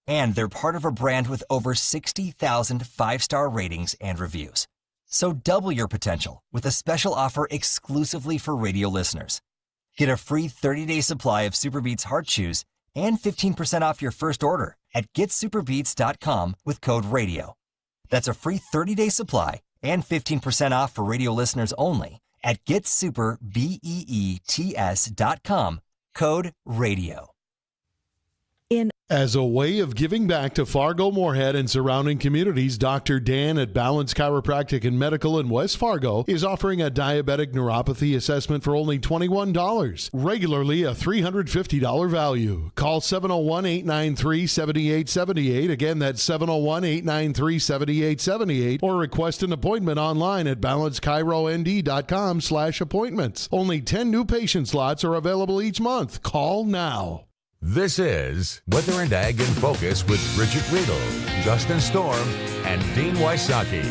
And they're part of a brand with over 60,000 five-star ratings and reviews. So double your potential with a special offer exclusively for radio listeners. Get a free 30-day supply of Superbeats Heart Chews and 15% off your first order at getsuperbeats.com with code RADIO. That's a free 30-day supply and 15% off for radio listeners only at getsuperbeets.com, code RADIO. As a way of giving back to Fargo, Moorhead, and surrounding communities, Dr. Dan at Balance Chiropractic and Medical in West Fargo is offering a diabetic neuropathy assessment for only $21. Regularly a $350 value. Call 701-893-7878. Again, that's 701-893-7878. Or request an appointment online at balancechirond.com/appointments. Only 10 new patient slots are available each month. Call now. This is Weather and Ag in Focus with Bridgette Readel, Justin Storm, and Dean Wysocki.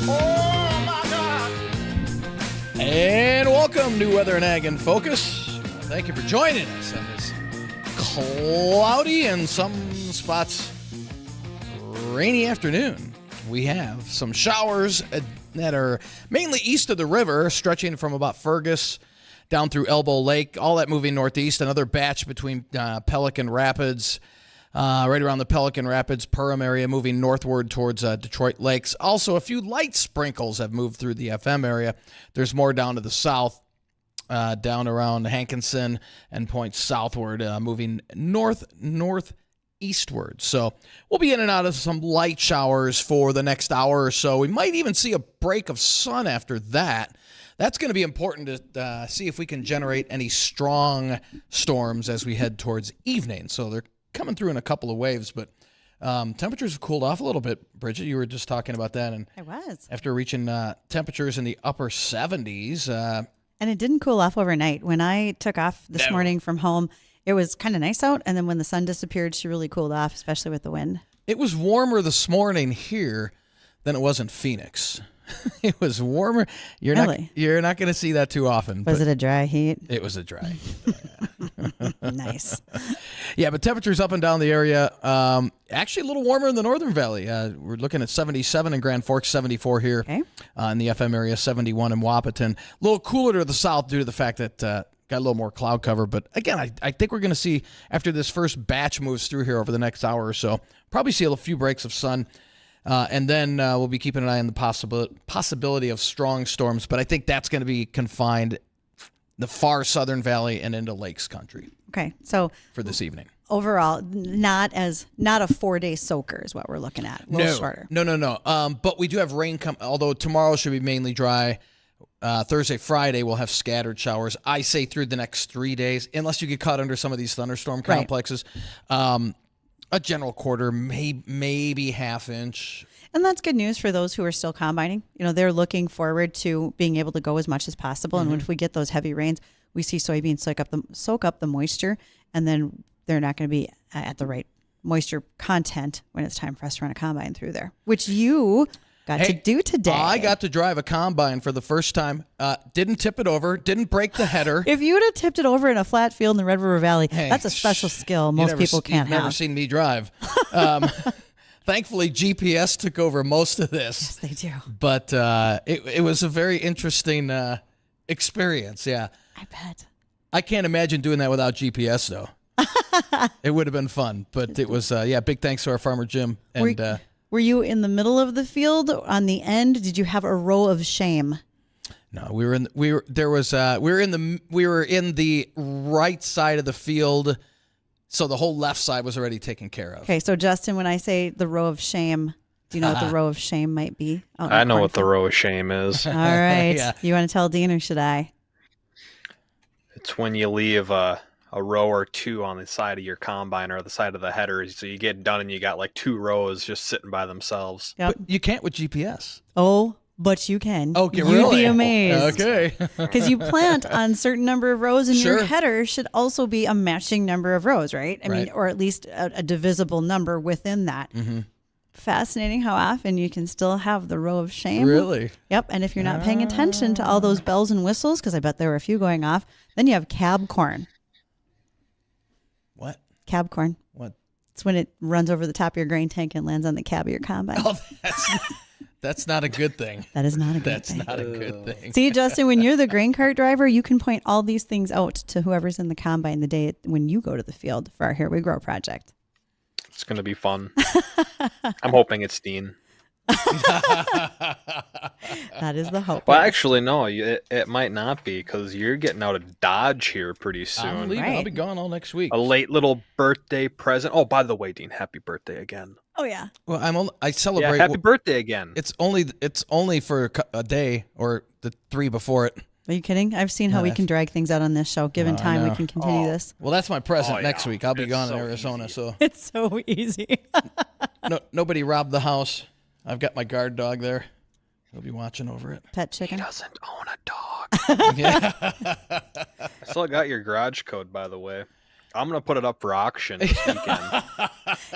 Oh, my God! And welcome to Weather and Ag in Focus. Thank you for joining us on this cloudy and some spots rainy afternoon. We have some showers that are mainly east of the river, stretching from about Fergus down through Elbow Lake, all that moving northeast. Another batch between Pelican Rapids, right around the Pelican Rapids, Perham area, moving northward towards Detroit Lakes. Also, a few light sprinkles have moved through the FM area. There's more down to the south, down around Hankinson and points southward, moving northeastward. So we'll be in and out of some light showers for the next hour or so. We might even see a break of sun after that. That's going to be important to see if we can generate any strong storms as we head towards evening. So they're coming through in a couple of waves, but temperatures have cooled off a little bit. Bridgette, you were just talking about that. And I was. After reaching temperatures in the upper 70s. And it didn't cool off overnight. When I took off this morning from home, it was kind of nice out, and then when the sun disappeared, she really cooled off, especially with the wind. It was warmer this morning here than it was in Phoenix. It was warmer. You're not going to see that too often. Was it a dry heat? It was a dry heat. Nice. Yeah, but temperatures up and down the area. Actually, a little warmer in the Northern Valley. We're looking at 77 in Grand Forks, 74 here in the FM area, 71 in Wahpeton. A little cooler to the south due to the fact that got a little more cloud cover. But again, I think we're going to see, after this first batch moves through here over the next hour or so, probably see a few breaks of sun. And then we'll be keeping an eye on the possibility of strong storms. But I think that's going to be confined the far southern valley and into Lakes country. Okay, so for this evening. Overall, not a 4-day soaker is what we're looking at. A little shorter. No. But we do have rain although tomorrow should be mainly dry. Thursday, Friday, we'll have scattered showers. I say through the next 3 days, unless you get caught under some of these thunderstorm complexes. A general quarter, maybe half inch. And that's good news for those who are still combining. You know, they're looking forward to being able to go as much as possible. Mm-hmm. And if we get those heavy rains, we see soybeans soak up the moisture, and then they're not going to be at the right moisture content when it's time for us to run a combine through there, which you got to do today. I got to drive a combine for the first time. Didn't tip it over. Didn't break the header. If you would have tipped it over in a flat field in the Red River Valley, that's a special skill most people can't have. You've never seen me drive. Thankfully, GPS took over most of this. Yes, they do. But it was a very interesting experience, yeah. I bet. I can't imagine doing that without GPS, though. It would have been fun. But it was, big thanks to our farmer, Jim. And were you in the middle of the field, on the end? Did you have a row of shame? No, we were in the right side of the field, so the whole left side was already taken care of. Okay, so Justin, when I say the row of shame, do you know what the row of shame might be? I know what the row of shame is. All right. Yeah. You want to tell Dean, or should I? It's when you leave a row or two on the side of your combine or the side of the header, so you get done and you got like 2 rows just sitting by themselves. Yep. But you can't with GPS. Oh, but you can. Okay, You'd really? be amazed. Okay. Because you plant on a certain number of rows, and your header should also be a matching number of rows, right? I mean, or at least a divisible number within that. Mm-hmm. fascinating how often you can still have the row of shame. Really? Yep. And if you're not paying attention to all those bells and whistles, because I bet there were a few going off, then you have cab corn. What? Cab corn. What? It's when it runs over the top of your grain tank and lands on the cab of your combine. Oh, that's not a good thing. That is not a good That's thing. not a good thing. See, Justin, when you're the grain cart driver, you can point all these things out to whoever's in the combine the day when you go to the field for our Here We Grow project. It's going to be fun. I'm hoping it's Dean. That is the hope. Well, actually, no, it might not be because you're getting out of Dodge here pretty soon. I'm leaving. I'll be gone all next week. A late little birthday present. Oh, by the way, Dean, happy birthday again. Oh, yeah. Well, I celebrate. Yeah, happy birthday again. It's only for a day or the 3 before it. Are you kidding? I've seen how we can drag things out on this show. Given time, we can continue this. Well, that's my present next yeah. week. I'll be It's gone in so Arizona, easy. so It's so easy. nobody robbed the house. I've got my guard dog there. He'll be watching over it. Pet He chicken. doesn't own a dog. Yeah. Still got your garage code, by the way. I'm going to put it up for auction this weekend.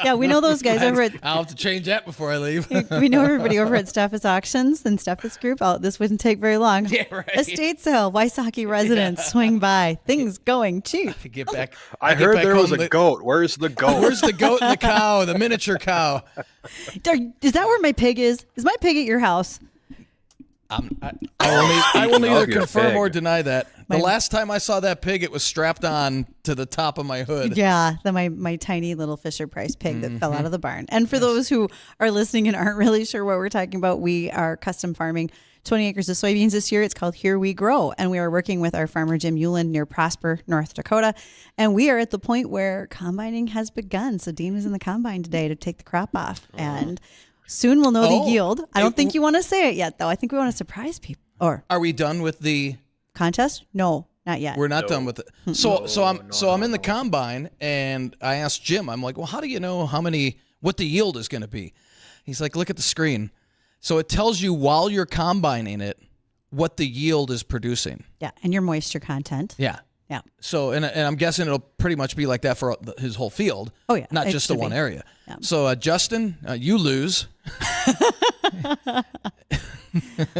Yeah, we know those guys over at. I'll have to change that before I leave. We know everybody over at Steffes Auctions and Steffes Group. This wouldn't take very long. Yeah, right. Estate sale, Wysocki residents, swing by. Things going cheap. To get back. I get heard back there was home, a goat. Where's the goat? Where's the goat and the cow? The miniature cow. Is that where my pig is? Is my pig at your house? I will neither Love your confirm pig. or deny that. The last time I saw that pig, it was strapped on to the top of my hood. Yeah, my tiny little Fisher Price pig that fell out of the barn. And for those who are listening and aren't really sure what we're talking about, we are custom farming 20 acres of soybeans this year. It's called Here We Grow. And we are working with our farmer, Jim Hewland, near Prosper, North Dakota. And we are at the point where combining has begun. So Dean was in the combine today to take the crop off. And soon we'll know the yield. I don't think you want to say it yet, though. I think we want to surprise people. Or Are we done with the... contest? No, not yet. We're not done with it. So I'm in the combine, and I asked Jim. I'm like, well, how do you know what the yield is going to be? He's like, look at the screen. So it tells you while you're combining it what the yield is producing. Yeah, and your moisture content. Yeah. Yeah. So and I'm guessing it'll pretty much be like that for his whole field. Oh, yeah, Not it just the should one be. area. Yeah. So Justin, you lose.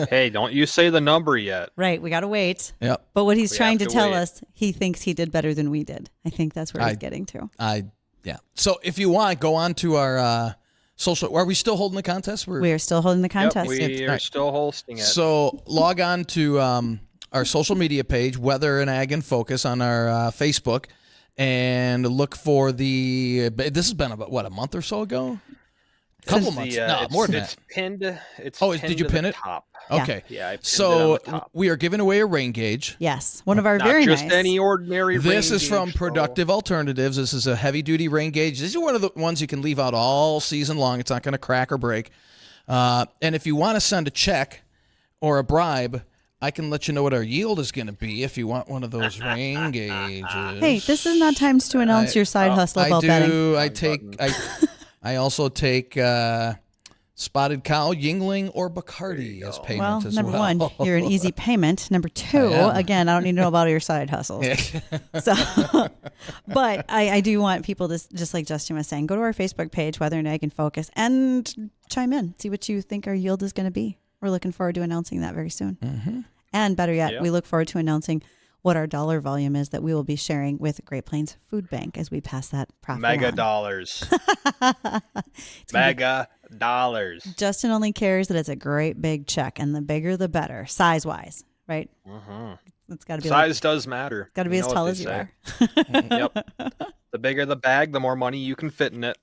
Hey, don't you say the number yet. Right, we got to wait. Yep. But what he's We trying to have to tell wait. us, he thinks he did better than we did. I think that's where he's getting to. Yeah. So if you want, go on to our social. Are we still holding the contest? We are still holding the contest. Yep, we are still hosting it. So log on to our social media page, Weather and Ag in Focus, on our Facebook, and look for the. This has been about a month or so ago. Couple months. No, more than it's that. pinned. It's Oh, pinned did you to pin the it? Top. Okay. Yeah, I pinned it So on the top. we are giving away a rain gauge. Yes, one of our Not very just nice. any ordinary. This rain is from gauge, though. Productive Alternatives. This is a heavy-duty rain gauge. These are one of the ones you can leave out all season long. It's not going to crack or break. And if you want to send a check or a bribe, I can let you know what our yield is going to be if you want one of those rain gauges. Hey, this is not times to announce your side hustle about betting. I also take Spotted Cow, Yingling, or Bacardi as Well, payments as number well. one, you're an easy payment. Number two, again, I don't need to know about your side hustles. So, but I do want people to, just like Justin was saying, go to our Facebook page, Weather and Ag in Focus, and chime in. See what you think our yield is going to be. We're looking forward to announcing that very soon. Mm-hmm. And better yet, we look forward to announcing what our dollar volume is that we will be sharing with Great Plains Food Bank as we pass that profit Mega on. dollars. Mega dollars. Justin only cares that it's a great big check, and the bigger the better, size-wise, right? Mm-hmm. It's got to be Size does matter. got to be You as know tall what as they you say. are. Yep. The bigger the bag, the more money you can fit in it.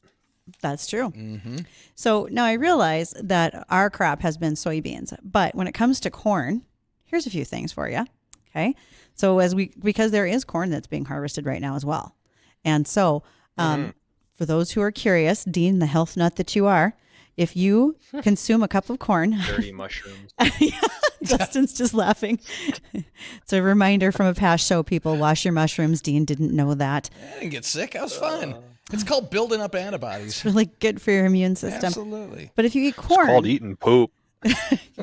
That's true. Mm-hmm. So now I realize that our crop has been soybeans, but when it comes to corn, here's a few things for you. Okay. So because there is corn that's being harvested right now as well. And so for those who are curious, Dean, the health nut that you are, if you consume a cup of corn, Dirty mushrooms. Justin's just laughing. It's a reminder from a past show, people, wash your mushrooms. Dean didn't know that. I didn't get sick. I was fine. It's called building up antibodies. It's really good for your immune system. Absolutely. But if you eat corn, It's called eating poop.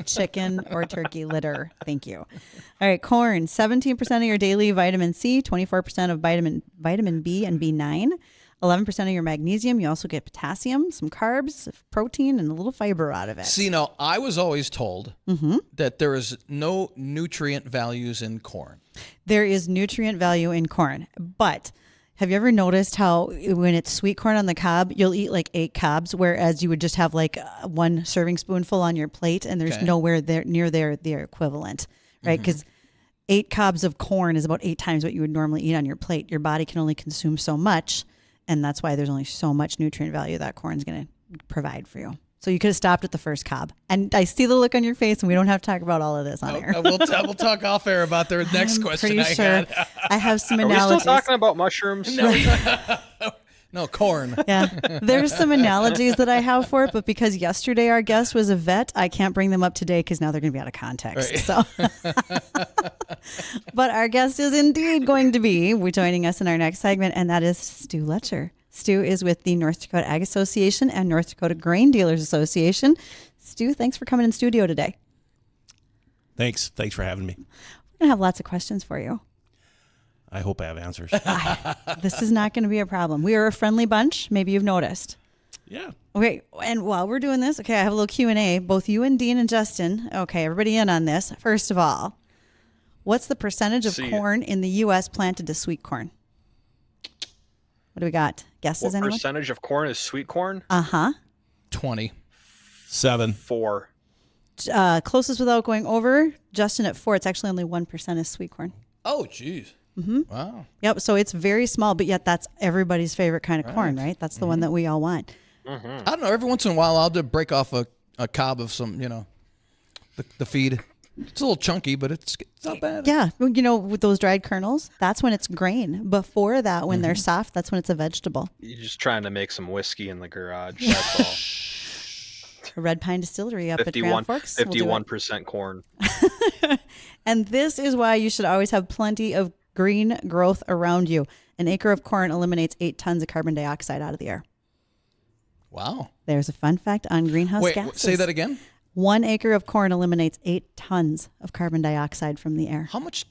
chicken or turkey litter. Thank you. All right, corn, 17% of your daily vitamin C, 24% of vitamin B and B9, 11% of your magnesium. You also get potassium, some carbs, protein, and a little fiber out of it. See, now, I was always told that there is no nutrient values in corn. There is nutrient value in corn, but have you ever noticed how when it's sweet corn on the cob, you'll eat like 8 cobs, whereas you would just have like 1 serving spoonful on your plate, and there's nowhere there near their equivalent, right? Because 8 cobs of corn is about 8 times what you would normally eat on your plate. Your body can only consume so much, and that's why there's only so much nutrient value that corn's going to provide for you. So you could have stopped at the first cob. And I see the look on your face, and we don't have to talk about all of this on air. We'll talk off air about the next question pretty sure I have some analogies. Are we still talking about mushrooms? No, corn. Yeah. There's some analogies that I have for it, but because yesterday our guest was a vet, I can't bring them up today because now they're going to be out of context. Right. So, but our guest is indeed going to be joining us in our next segment, and that is Stu Letcher. Stu is with the North Dakota Ag Association and North Dakota Grain Dealers Association. Stu, thanks for coming in studio today. Thanks for having me. We're going to have lots of questions for you. I hope I have answers. This is not going to be a problem. We are a friendly bunch. Maybe you've noticed. Yeah. Okay, and while we're doing this, I have a little Q&A. Both you and Dean and Justin. Okay, everybody in on this. First of all, what's the percentage of corn in the U.S. planted to sweet corn? What do we got? Guesses, anyone? What percentage of corn is sweet corn? 27. 4. Closest without going over, Justin at 4. It's actually only 1% is sweet corn. Oh, geez. Wow. Yep, so it's very small, but yet that's everybody's favorite kind of corn, right? That's the one that we all want. I don't know. Every once in a while, I'll just break off a cob of some, the feed. It's a little chunky, but it's not bad. Yeah, with those dried kernels, that's when it's grain. Before that, when they're soft, that's when it's a vegetable. You're just trying to make some whiskey in the garage. That's all. A Red Pine Distillery up at Grand Forks. 51% corn. And this is why you should always have plenty of green growth around you. An acre of corn eliminates 8 tons of carbon dioxide out of the air. Wow. There's a fun fact on greenhouse gases. Say that again. 1 acre of corn eliminates 8 tons of carbon dioxide from the air. How much?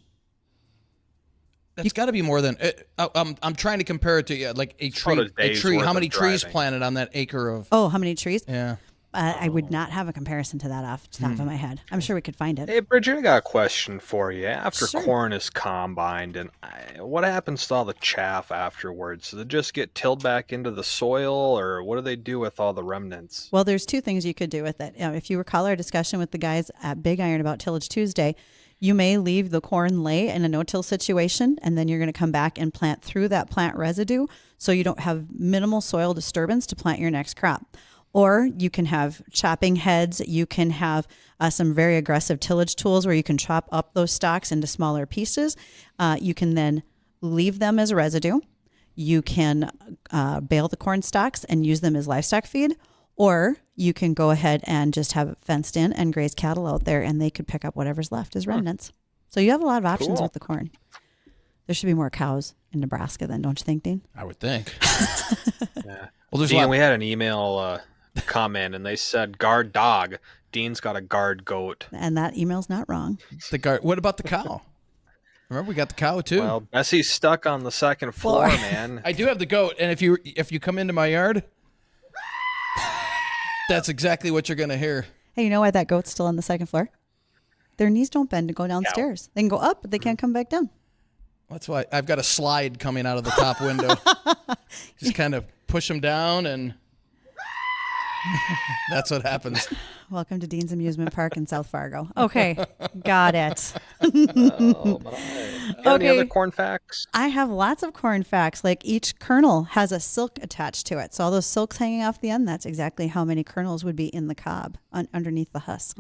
That's got to be more than. I'm trying to compare it to like a tree. How many trees planted on that acre of? Oh, how many trees? Yeah. I would not have a comparison to that off the top of my head. I'm sure we could find it. Hey, Bridgette, I got a question for you. After corn is combined, and what happens to all the chaff afterwards? Does it just get tilled back into the soil, or what do they do with all the remnants? Well, there's 2 things you could do with it. If you recall our discussion with the guys at Big Iron about Tillage Tuesday, you may leave the corn lay in a no-till situation, and then you're going to come back and plant through that plant residue so you don't have minimal soil disturbance to plant your next crop. Or you can have chopping heads. You can have some very aggressive tillage tools where you can chop up those stalks into smaller pieces. You can then leave them as a residue. You can bale the corn stalks and use them as livestock feed. Or you can go ahead and just have it fenced in and graze cattle out there, and they could pick up whatever's left as remnants. So you have a lot of options with the corn. There should be more cows in Nebraska then, don't you think, Dean? I would think. Yeah. Well, Dean, we had an email comment, and they said guard dog. Dean's got a guard goat. And that email's not wrong. The guard. What about the cow? Remember, we got the cow too. Well, Bessie's stuck on the second floor, man. I do have the goat, and if you come into my yard, that's exactly what you're gonna hear. Hey, you know why that goat's still on the second floor? Their knees don't bend to go downstairs. They can go up, but they can't come back down. That's why I've got a slide coming out of the top window. Just kind of push them down, and that's what happens. Welcome to Dean's Amusement Park in South Fargo. Okay, got it. Any other corn facts? I have lots of corn facts. Like each kernel has a silk attached to it. So all those silks hanging off the end, that's exactly how many kernels would be in the cob underneath the husk.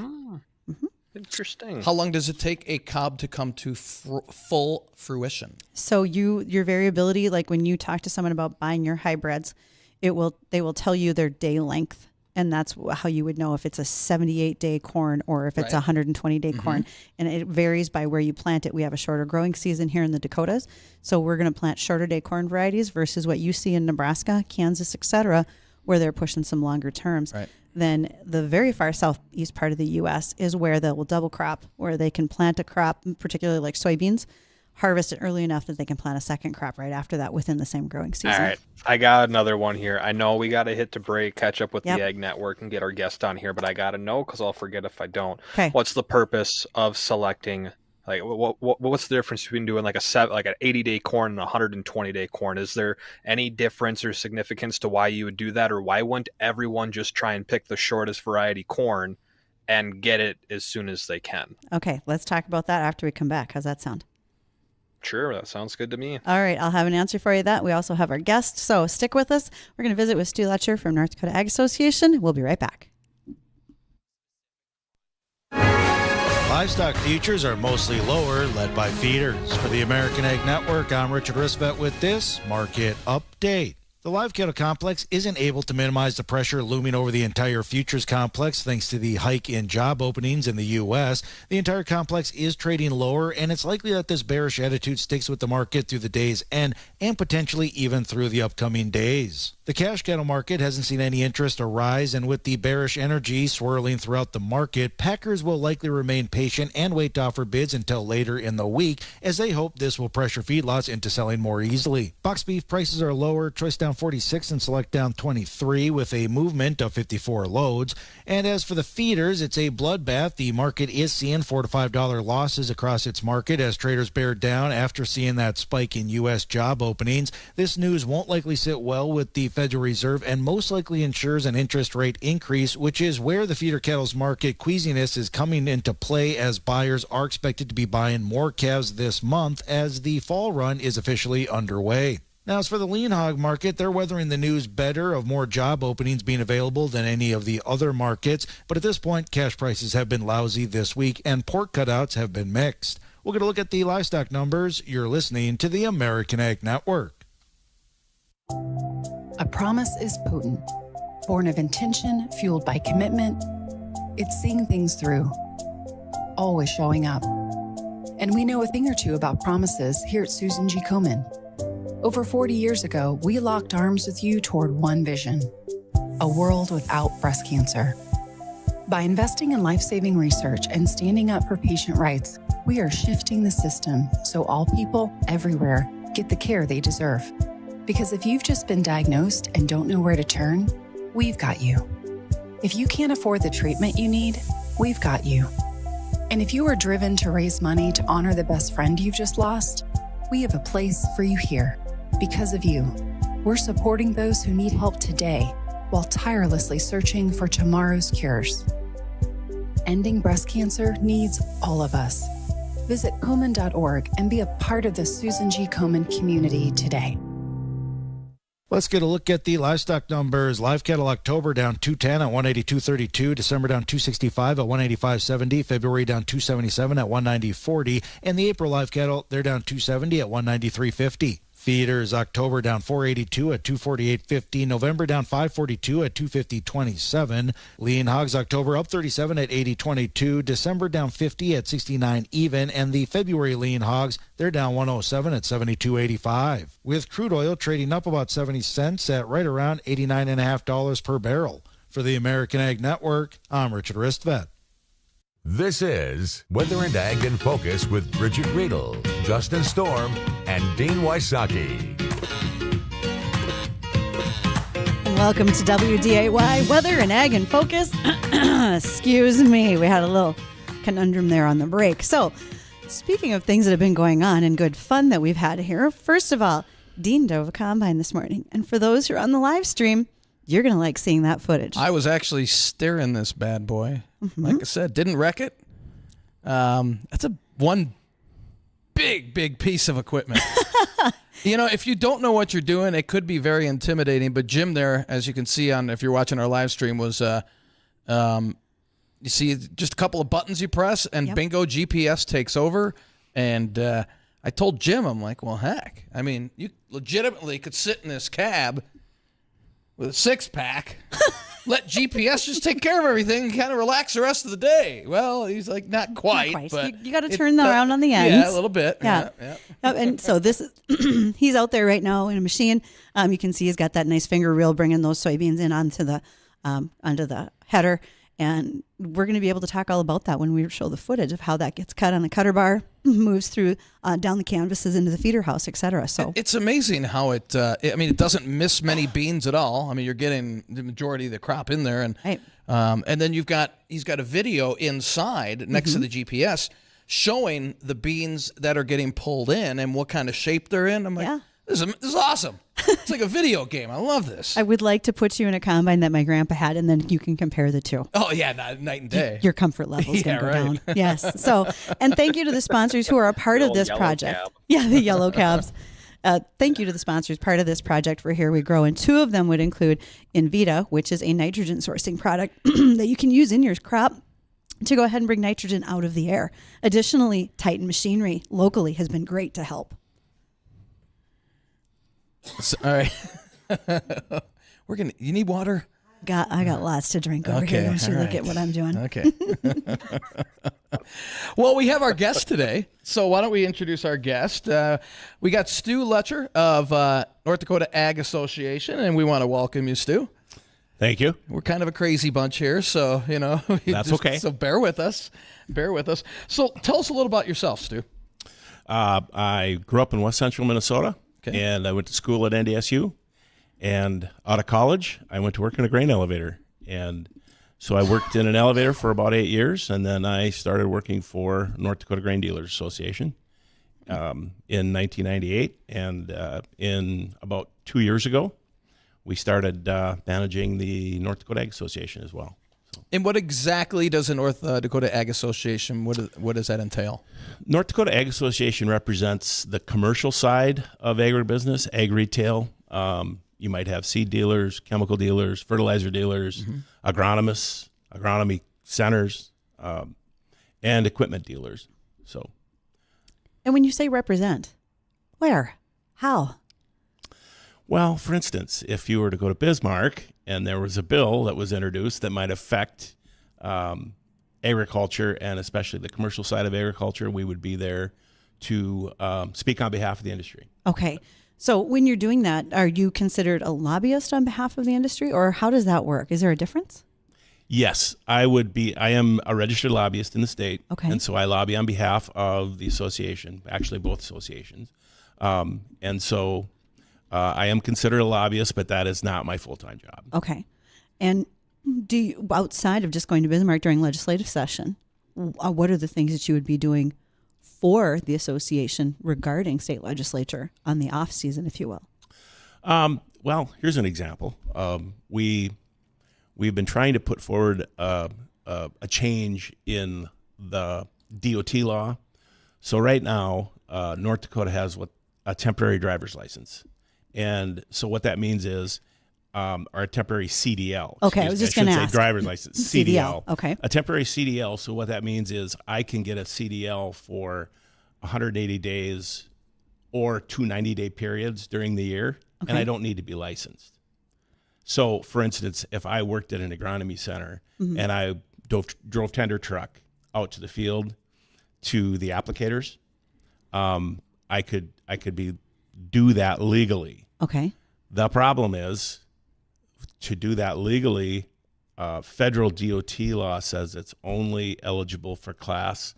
Interesting. How long does it take a cob to come to full fruition? So your variability, like when you talk to someone about buying your hybrids, they will tell you their day length. And that's how you would know if it's a 78-day corn or if it's a 120-day corn. And it varies by where you plant it. We have a shorter growing season here in the Dakotas. So we're going to plant shorter day corn varieties versus what you see in Nebraska, Kansas, et cetera, where they're pushing some longer terms. Right. Then the very far southeast part of the U.S. is where they will double crop, where they can plant a crop, particularly like soybeans, harvest it early enough that they can plant a second crop right after that within the same growing season. All right. I got another one here. I know we got to hit to break, catch up with Yep. the Ag Network and get our guest on here, but I got to know because I'll forget if I don't. Okay. What's the purpose of selecting? Like, what's the difference between doing like an 80-day corn and a 120-day corn? Is there any difference or significance to why you would do that, or why wouldn't everyone just try and pick the shortest variety corn and get it as soon as they can? Okay, let's talk about that after we come back. How's that sound? Sure, that sounds good to me. All right, I'll have an answer for you that. We also have our guest, so stick with us. We're going to visit with Stu Letcher from North Dakota Ag Association. We'll be right back. Livestock futures are mostly lower, led by feeders. For the American Ag Network, I'm Richard Ristvet with this market update. The live cattle complex isn't able to minimize the pressure looming over the entire futures complex thanks to the hike in job openings in the U.S. The entire complex is trading lower, and it's likely that this bearish attitude sticks with the market through the day's end and potentially even through the upcoming days. The cash cattle market hasn't seen any interest arise, and with the bearish energy swirling throughout the market, packers will likely remain patient and wait to offer bids until later in the week, as they hope this will pressure feedlots into selling more easily. Box beef prices are lower, choice down 46 and select down 23 with a movement of 54 loads. And as for the feeders, it's a bloodbath. The market is seeing $4 to $5 losses across its market as traders bear down after seeing that spike in U.S. job openings. This news won't likely sit well with the Federal Reserve and most likely ensures an interest rate increase, which is where the feeder cattle's market queasiness is coming into play, as buyers are expected to be buying more calves this month as the fall run is officially underway. Now, as for the lean hog market, they're weathering the news better of more job openings being available than any of the other markets. But at this point, cash prices have been lousy this week and pork cutouts have been mixed. We're going to look at the livestock numbers. You're listening to the American Ag Network. A promise is potent, born of intention, fueled by commitment. It's seeing things through, always showing up. And we know a thing or two about promises here at Susan G. Komen. Over 40 years ago, we locked arms with you toward one vision: a world without breast cancer. By investing in life-saving research and standing up for patient rights, we are shifting the system so all people everywhere get the care they deserve. Because if you've just been diagnosed and don't know where to turn, we've got you. If you can't afford the treatment you need, we've got you. And if you are driven to raise money to honor the best friend you've just lost, we have a place for you here. Because of you, we're supporting those who need help today while tirelessly searching for tomorrow's cures. Ending breast cancer needs all of us. Visit Komen.org and be a part of the Susan G. Komen community today. Let's get a look at the livestock numbers. Live cattle October down 210 at 182.32. December down 265 at 185.70. February down 277 at 190.40. And the April live cattle, they're down 270 at 193.50. Feeders October down 482 at 248.50. November down 542 at 250.27. Lean hogs October up 37 at 80.22. December down 50 at 69 even. And the February lean hogs, they're down 107 at 72.85. With crude oil trading up about 70 cents at right around $89.50 per barrel. For the American Ag Network, I'm Richard Ristvet. This is Weather and Ag in Focus with Bridgette Readel, Justin Storm, and Dean Wysocki. And welcome to WDAY Weather and Ag in Focus. Excuse me, we had a little conundrum there on the break. So, speaking of things that have been going on and good fun that we've had here, first of all, Dean drove a combine this morning. And for those who are on the live stream, you're going to like seeing that footage. I was actually steering this bad boy. Mm-hmm. Like I said, didn't wreck it. That's one big piece of equipment. You know, if you don't know what you're doing, it could be very intimidating. But Jim there, as you can see on, if you're watching our live stream, was you see just a couple of buttons you press, and bingo, GPS takes over. And I told Jim, I'm like, well, heck, I mean, you legitimately could sit in this cab with a six-pack, let GPS just take care of everything and kind of relax the rest of the day. Well, he's like, not quite. But you got to turn around on the ends. Yeah, a little bit. Yeah. And so this is, he's out there right now in a machine. You can see he's got that nice finger reel bringing those soybeans in onto the header. And we're going to be able to talk all about that when we show the footage of how that gets cut on a cutter bar, moves through down the canvases into the feeder house, et cetera. So it's amazing how it doesn't miss many beans at all. I mean, you're getting the majority of the crop in there. And right. And then he's got a video inside next to the GPS showing the beans that are getting pulled in and what kind of shape they're in. I'm like, this is awesome. It's like a video game. I love this. I would like to put you in a combine that my grandpa had, and then you can compare the two. Oh, yeah, night and day. Your comfort level is going to go right. down. Yes. So, and thank you to the sponsors who are a part of this project. Cab. Yeah, the yellow cabs. Thank you to the sponsors part of this project for Here We Grow. And two of them would include Invita, which is a nitrogen sourcing product that you can use in your crop to go ahead and bring nitrogen out of the air. Additionally, Titan Machinery locally has been great to help. So, all right. You need water? I got lots to drink over here. Don't you look at what I'm doing. Okay. Well, we have our guest today, so why don't we introduce our guest? We got Stu Letcher of North Dakota Ag Association, and we want to welcome you, Stu. Thank you. We're kind of a crazy bunch here, so, That's okay. So bear with us. So tell us a little about yourself, Stu. I grew up in West Central Minnesota, and I went to school at NDSU. And out of college, I went to work in a grain elevator. And so I worked in an elevator for about 8 years, and then I started working for North Dakota Grain Dealers Association in 1998. And in about 2 years ago, we started managing the North Dakota Ag Association as well. So. And what exactly does the North Dakota Ag Association, what does that entail? North Dakota Ag Association represents the commercial side of agribusiness, ag retail. You might have seed dealers, chemical dealers, fertilizer dealers, agronomists, agronomy centers, and equipment dealers. So, and when you say represent, where? How? Well, for instance, if you were to go to Bismarck and there was a bill that was introduced that might affect agriculture and especially the commercial side of agriculture, we would be there to speak on behalf of the industry. Okay. So when you're doing that, are you considered a lobbyist on behalf of the industry, or how does that work? Is there a difference? Yes, I would be. I am a registered lobbyist in the state. Okay. And so I lobby on behalf of the association, actually both associations. And so I am considered a lobbyist, but that is not my full-time job. Okay. And do you, outside of just going to Bismarck during legislative session, what are the things that you would be doing for the association regarding state legislature on the off season, if you will? Well, here's an example. We've been trying to put forward a change in the DOT law. So right now, North Dakota has a temporary driver's license, and so what that means is our temporary CDL. Okay, I was just going to ask. Driver's license, CDL. Okay. A temporary CDL. So what that means is I can get a CDL for 180 days or 2 90-day periods during the year, and I don't need to be licensed. So, for instance, if I worked at an agronomy center and I drove tender truck out to the field to the applicators, I could do that legally. Okay. The problem is, to do that legally, federal DOT law says it's only eligible for class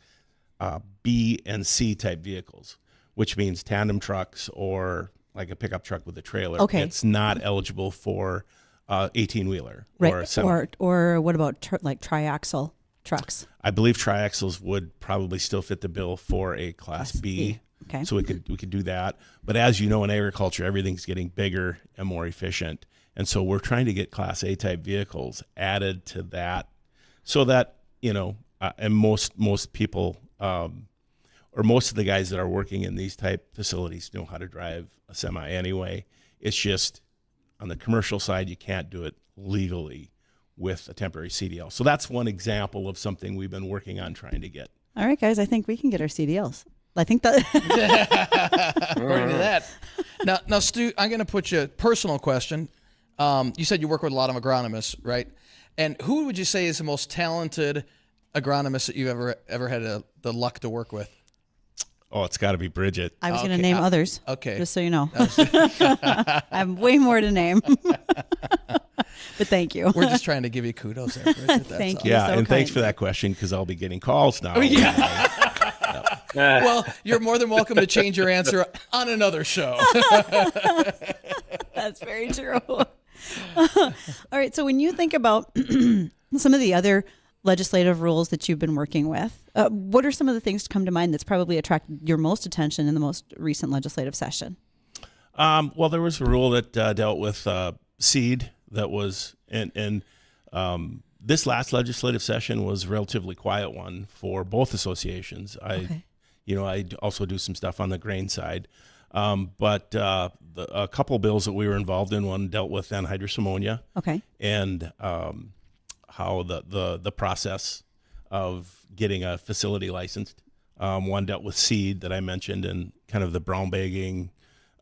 B and C type vehicles, which means tandem trucks or like a pickup truck with a trailer. Okay. It's not eligible for 18-wheeler Right. or a semi. Or what about like triaxle trucks? I believe triaxles would probably still fit the bill for a class B. Okay. So we could do that. But as you know, in agriculture, everything's getting bigger and more efficient. And so we're trying to get class A type vehicles added to that so that, and most people or most of the guys that are working in these type facilities know how to drive a semi anyway. It's just on the commercial side, you can't do it legally with a temporary CDL. So that's one example of something we've been working on trying to get. All right, guys, I think we can get our CDLs. I think that according to that. Now, Stu, I'm going to put you a personal question. You said you work with a lot of agronomists, right? And who would you say is the most talented agronomist that you've ever had the luck to work with? Oh, it's got to be Bridgette. I was going to name others. Okay. Just so you know. I have way more to name. But thank you. We're just trying to give you kudos there, Bridgette. That's Thank all. you. Yeah, so and thanks kind. for that question because I'll be getting calls now. Well, you're more than welcome to change your answer on another show. That's very true. All right. So when you think about some of the other legislative rules that you've been working with, what are some of the things to come to mind that's probably attracted your most attention in the most recent legislative session? Well, there was a rule that dealt with seed that was, and this last legislative session was a relatively quiet one for both associations. I also do some stuff on the grain side. But a couple bills that we were involved in, one dealt with anhydrous ammonia. Okay. And how the process of getting a facility licensed. One dealt with seed that I mentioned and kind of the brown bagging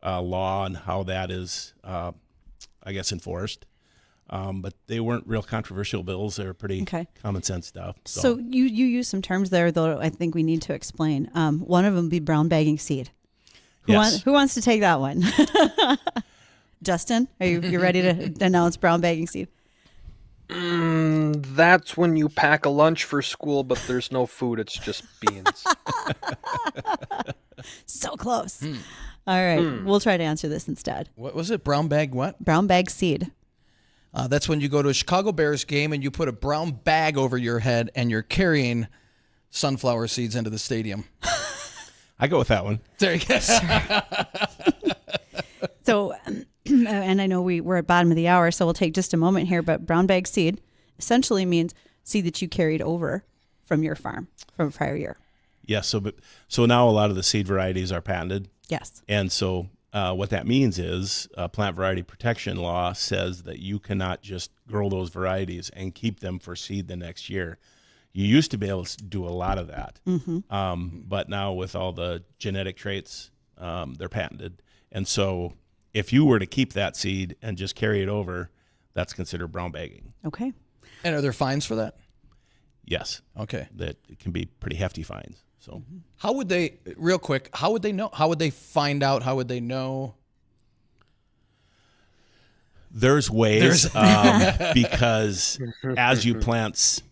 law and how that is, enforced. But they weren't real controversial bills. They were pretty common sense stuff. So you use some terms there, though, I think we need to explain. One of them would be brown bagging seed. Who wants to take that one? Justin, are you ready to announce brown bagging seed? That's when you pack a lunch for school, but there's no food. It's just beans. So close. All right. We'll try to answer this instead. What was it? Brown bag what? Brown bag seed. That's when you go to a Chicago Bears game and you put a brown bag over your head and you're carrying sunflower seeds into the stadium. I go with that one. There you go. So, and I know we're at bottom of the hour, so we'll take just a moment here, but brown bag seed essentially means seed that you carried over from your farm from a prior year. Yes. So now a lot of the seed varieties are patented. Yes. And so what that means is plant variety protection law says that you cannot just grow those varieties and keep them for seed the next year. You used to be able to do a lot of that. But now with all the genetic traits, they're patented. And so if you were to keep that seed and just carry it over, that's considered brown bagging. Okay. And are there fines for that? Yes. Okay. That it can be pretty hefty fines. So how would they, real quick, how would they know? How would they find out? How would they know? There's ways because as you plant,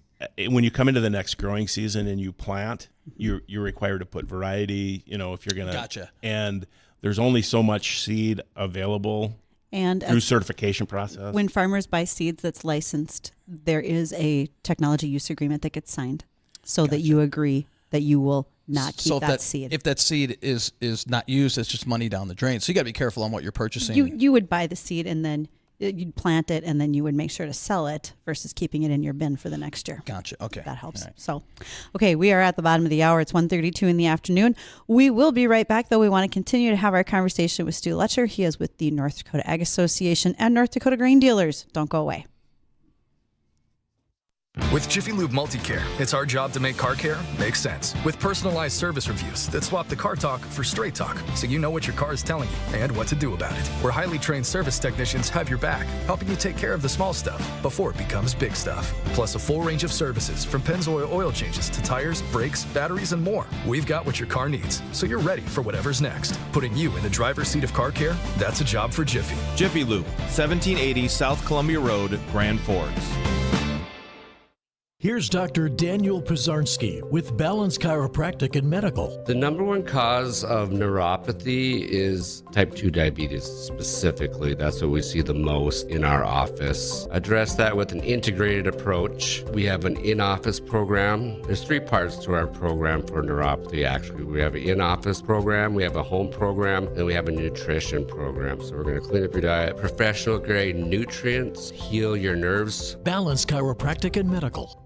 when you come into the next growing season and you plant, you're required to put variety, if you're going to. Gotcha. And there's only so much seed available and through certification process. When farmers buy seeds that's licensed, there is a technology use agreement that gets signed so that you agree that you will not keep that seed. If that seed is not used, it's just money down the drain. So you got to be careful on what you're purchasing. You would buy the seed and then you'd plant it and then you would make sure to sell it versus keeping it in your bin for the next year. Gotcha. Okay. That helps. Right. So, okay, we are at the bottom of the hour. It's 1:32 in the afternoon. We will be right back, though. We want to continue to have our conversation with Stu Letcher. He is with the North Dakota Ag Association and North Dakota Grain Dealers. Don't go away. With Jiffy Lube Multicare, it's our job to make car care make sense. With personalized service reviews that swap the car talk for straight talk, so you know what your car is telling you and what to do about it. Where highly trained service technicians have your back, helping you take care of the small stuff before it becomes big stuff. Plus a full range of services from Pennzoil oil changes to tires, brakes, batteries, and more. We've got what your car needs, so you're ready for whatever's next. Putting you in the driver's seat of car care, that's a job for Jiffy. Jiffy Lube, 1780 South Columbia Road, Grand Forks. Here's Dr. Daniel Pizarnsky with Balance Chiropractic and Medical. The number one cause of neuropathy is type 2 diabetes specifically. That's what we see the most in our office. Address that with an integrated approach. We have an in-office program. There's 3 parts to our program for neuropathy, actually. We have an in-office program, we have a home program, and we have a nutrition program. So we're going to clean up your diet, professional-grade nutrients, heal your nerves. Balance Chiropractic and Medical.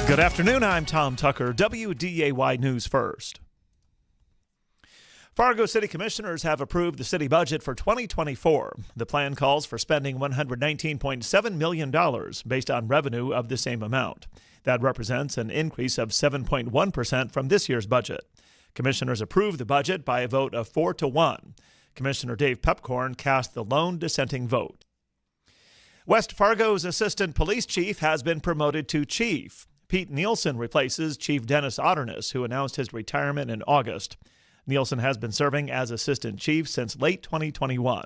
Good afternoon, I'm Tom Tucker, WDAY News First. Fargo City Commissioners have approved the city budget for 2024. The plan calls for spending $119.7 million based on revenue of the same amount. That represents an increase of 7.1% from this year's budget. Commissioners approved the budget by a vote of 4-1. Commissioner Dave Pepcorn cast the lone dissenting vote. West Fargo's assistant police chief has been promoted to chief. Pete Nielsen replaces Chief Dennis Otterness, who announced his retirement in August. Nielsen has been serving as assistant chief since late 2021.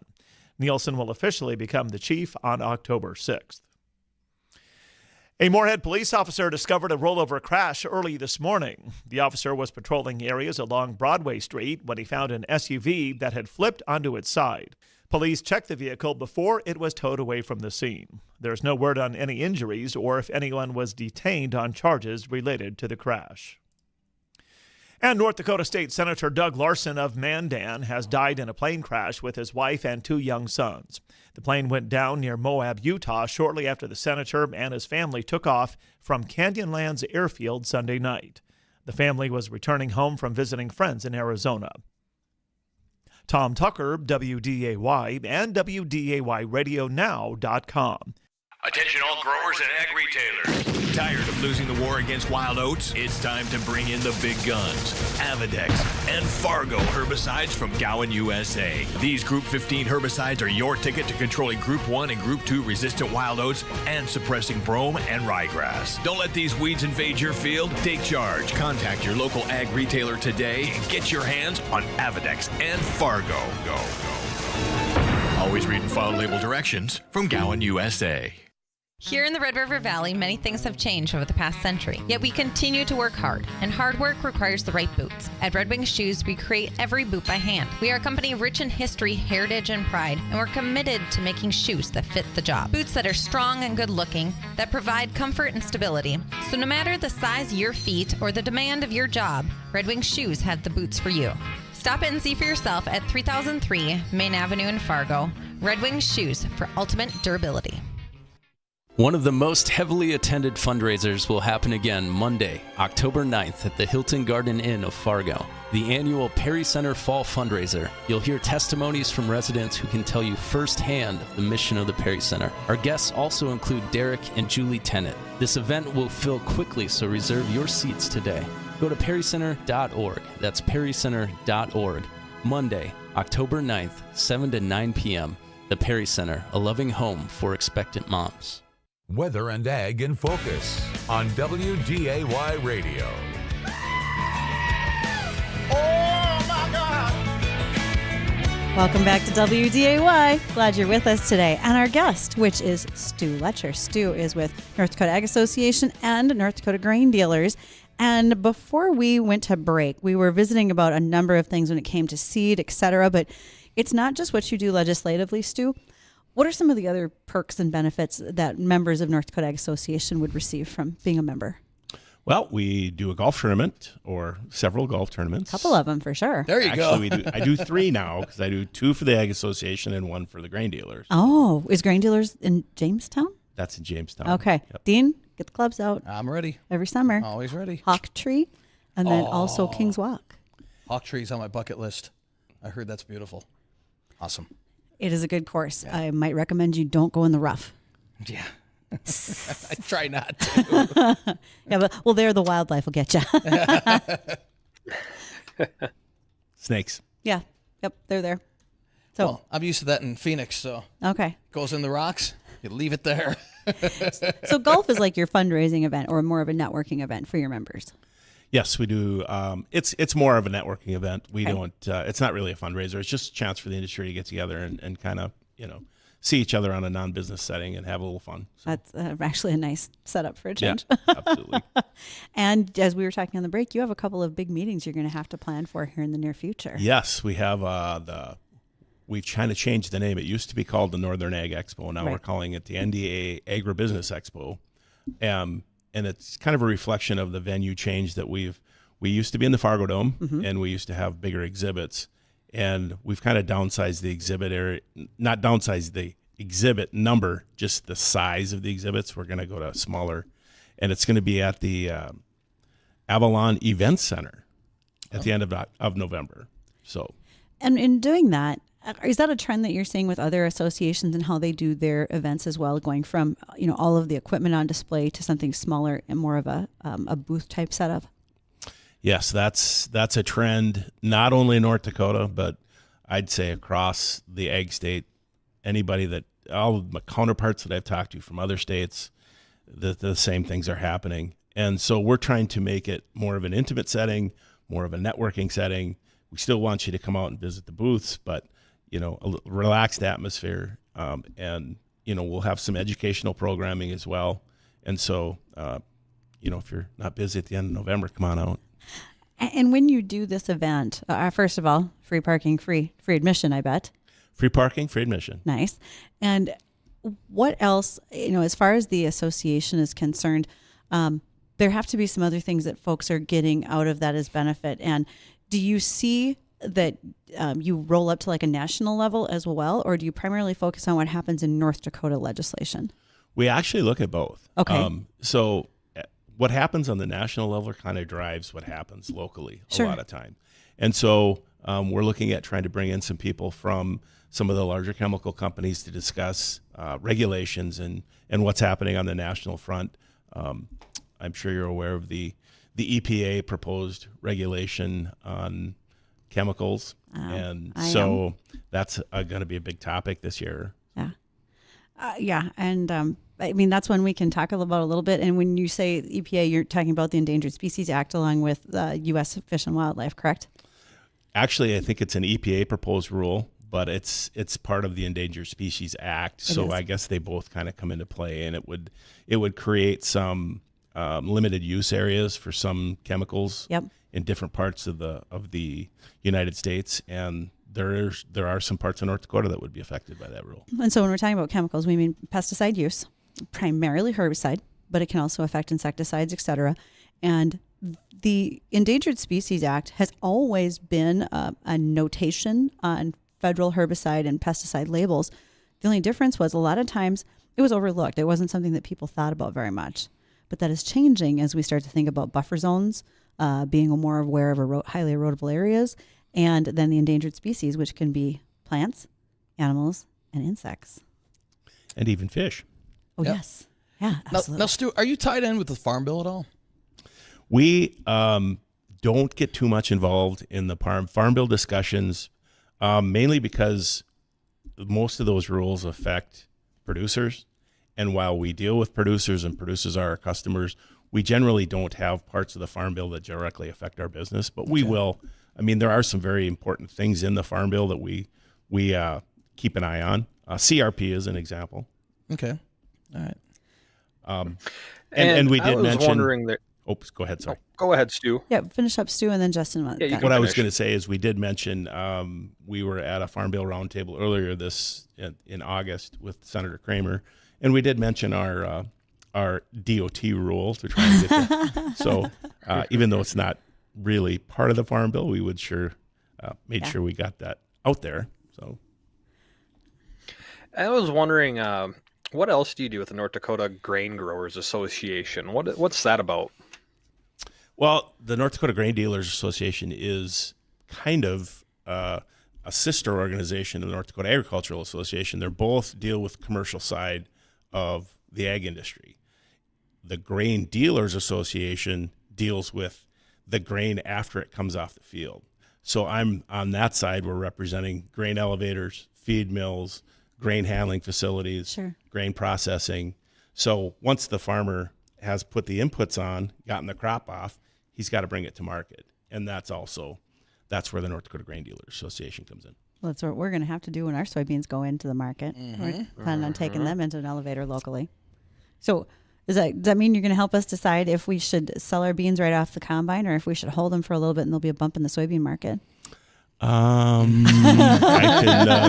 Nielsen will officially become the chief on October 6th. A Moorhead police officer discovered a rollover crash early this morning. The officer was patrolling areas along Broadway Street when he found an SUV that had flipped onto its side. Police checked the vehicle before it was towed away from the scene. There's no word on any injuries or if anyone was detained on charges related to the crash. And North Dakota State Senator Doug Larson of Mandan has died in a plane crash with his wife and 2 young sons. The plane went down near Moab, Utah, shortly after the senator and his family took off from Canyonlands Airfield Sunday night. The family was returning home from visiting friends in Arizona. Tom Tucker, WDAY, and WDAYRadioNow.com. Attention all growers and ag retailers. Tired of losing the war against wild oats? It's time to bring in the big guns. Avedex and Fargo herbicides from Gowan, USA. These Group 15 herbicides are your ticket to controlling Group 1 and Group 2 resistant wild oats and suppressing brome and ryegrass. Don't let these weeds invade your field. Take charge. Contact your local ag retailer today and get your hands on Avedex and Fargo. Go. Always read and follow label directions from Gowan, USA. Here in the Red River Valley, many things have changed over the past century, yet we continue to work hard, and hard work requires the right boots. At Red Wing Shoes, we create every boot by hand. We are a company rich in history, heritage, and pride, and we're committed to making shoes that fit the job. Boots that are strong and good-looking, that provide comfort and stability. So no matter the size of your feet or the demand of your job, Red Wing Shoes have the boots for you. Stop in and see for yourself at 3003 Main Avenue in Fargo. Red Wing Shoes for ultimate durability. One of the most heavily attended fundraisers will happen again Monday, October 9th at the Hilton Garden Inn of Fargo, the annual Perry Center Fall Fundraiser. You'll hear testimonies from residents who can tell you firsthand the mission of the Perry Center. Our guests also include Derek and Julie Tennant. This event will fill quickly, so reserve your seats today. Go to perrycenter.org. That's perrycenter.org. Monday, October 9th, 7 to 9 p.m. The Perry Center, a loving home for expectant moms. Weather and Ag in Focus on WDAY Radio. Welcome back to WDAY. Glad you're with us today. And our guest, which is Stu Letcher. Stu is with North Dakota Ag Association and North Dakota Grain Dealers. And before we went to break, we were visiting about a number of things when it came to seed, et cetera. But it's not just what you do legislatively, Stu. What are some of the other perks and benefits that members of North Dakota Ag Association would receive from being a member? Well, we do a golf tournament or several golf tournaments. A couple of them for sure. There you go. I do 3 now because I do 2 for the Ag Association and 1 for the Grain Dealers. Oh, is Grain Dealers in Jamestown? That's in Jamestown. Okay. Yep. Dean, get the clubs out. I'm ready. Every summer. Always ready. Hawk Tree, and then also King's Walk. Hawk Tree's on my bucket list. I heard that's beautiful. Awesome. It is a good course. Yeah. I might recommend you don't go in the rough. Yeah. I try not to. Yeah, but there the wildlife will get you. Snakes. Yeah. Yep. They're there. So well, I'm used to that in Phoenix. So okay. Goes in the rocks. You leave it there. So golf is like your fundraising event or more of a networking event for your members. Yes, we do. It's more of a networking event. We don't. It's not really a fundraiser. It's just a chance for the industry to get together and kind of see each other on a non-business setting and have a little fun. So. That's actually a nice setup for a change. Yeah, absolutely. And as we were talking on the break, you have a couple of big meetings you're going to have to plan for here in the near future. Yes, we have we've kind of changed the name. It used to be called the Northern Ag Expo. Now we're calling it the NDA Agribusiness Expo. And it's kind of a reflection of the venue change that we used to be in the Fargo Dome, and we used to have bigger exhibits, and we've kind of downsized the exhibit area, not downsized the exhibit number, just the size of the exhibits. We're going to go to smaller, and it's going to be at the Avalon Event Center at the end of November. So, and in doing that, is that a trend that you're seeing with other associations and how they do their events as well, going from all of the equipment on display to something smaller and more of a booth type setup? Yes, that's a trend not only in North Dakota, but I'd say across the ag state. All of my counterparts that I've talked to from other states, the same things are happening. And so we're trying to make it more of an intimate setting, more of a networking setting. We still want you to come out and visit the booths, but relaxed atmosphere, and we'll have some educational programming as well. And so, if you're not busy at the end of November, come on out. And when you do this event, first of all, free parking, free admission, I bet. Free parking, free admission. Nice. And what else, as far as the association is concerned, there have to be some other things that folks are getting out of that as benefit. And do you see that you roll up to like a national level as well, or do you primarily focus on what happens in North Dakota legislation? We actually look at both. Okay. So what happens on the national level kind of drives what happens locally a lot of time. And so we're looking at trying to bring in some people from some of the larger chemical companies to discuss regulations and what's happening on the national front. I'm sure you're aware of the EPA proposed regulation on chemicals. That's going to be a big topic this year. Yeah. And that's one we can talk about a little bit. And when you say EPA, you're talking about the Endangered Species Act along with U.S. Fish and Wildlife, correct? Actually, I think it's an EPA proposed rule, but it's part of the Endangered Species Act. So I guess they both kind of come into play, and it would create some limited use areas for some chemicals in different parts of the United States, and there are some parts of North Dakota that would be affected by that rule. And so when we're talking about chemicals, we mean pesticide use, primarily herbicide, but it can also affect insecticides, et cetera. And the Endangered Species Act has always been a notation on federal herbicide and pesticide labels. The only difference was a lot of times it was overlooked. It wasn't something that people thought about very much. But that is changing as we start to think about buffer zones, being more aware of highly erodible areas, and then the endangered species, which can be plants, animals, and insects. And even fish. Oh, yes. Yeah, absolutely. Now, Stu, are you tied in with the Farm Bill at all? We don't get too much involved in the Farm Bill discussions, mainly because most of those rules affect producers. And while we deal with producers and producers are our customers, we generally don't have parts of the Farm Bill that directly affect our business, but we will. I mean, there are some very important things in the Farm Bill that we keep an eye on. CRP is an example. Okay. All right. And we did mention. Wondering that. Oh, go ahead. Sorry. Go ahead, Stu. Yeah, finish up, Stu, and then Justin. What I was going to say is we did mention we were at a Farm Bill roundtable earlier in August with Senator Kramer, and we did mention our DOT rule to try and get that. So even though it's not really part of the Farm Bill, we would made sure we got that out there. So I was wondering, what else do you do with the North Dakota Grain Growers Association? What's that about? Well, the North Dakota Grain Dealers Association is kind of a sister organization of the North Dakota Agricultural Association. They're both deal with the commercial side of the ag industry. The Grain Dealers Association deals with the grain after it comes off the field. So I'm on that side. We're representing grain elevators, feed mills, grain handling facilities, grain processing. So once the farmer has put the inputs on, gotten the crop off, he's got to bring it to market. And that's where the North Dakota Grain Dealers Association comes in. Well, that's what we're going to have to do when our soybeans go into the market. We're planning on taking them into an elevator locally. So does that mean you're going to help us decide if we should sell our beans right off the combine or if we should hold them for a little bit and there'll be a bump in the soybean market? I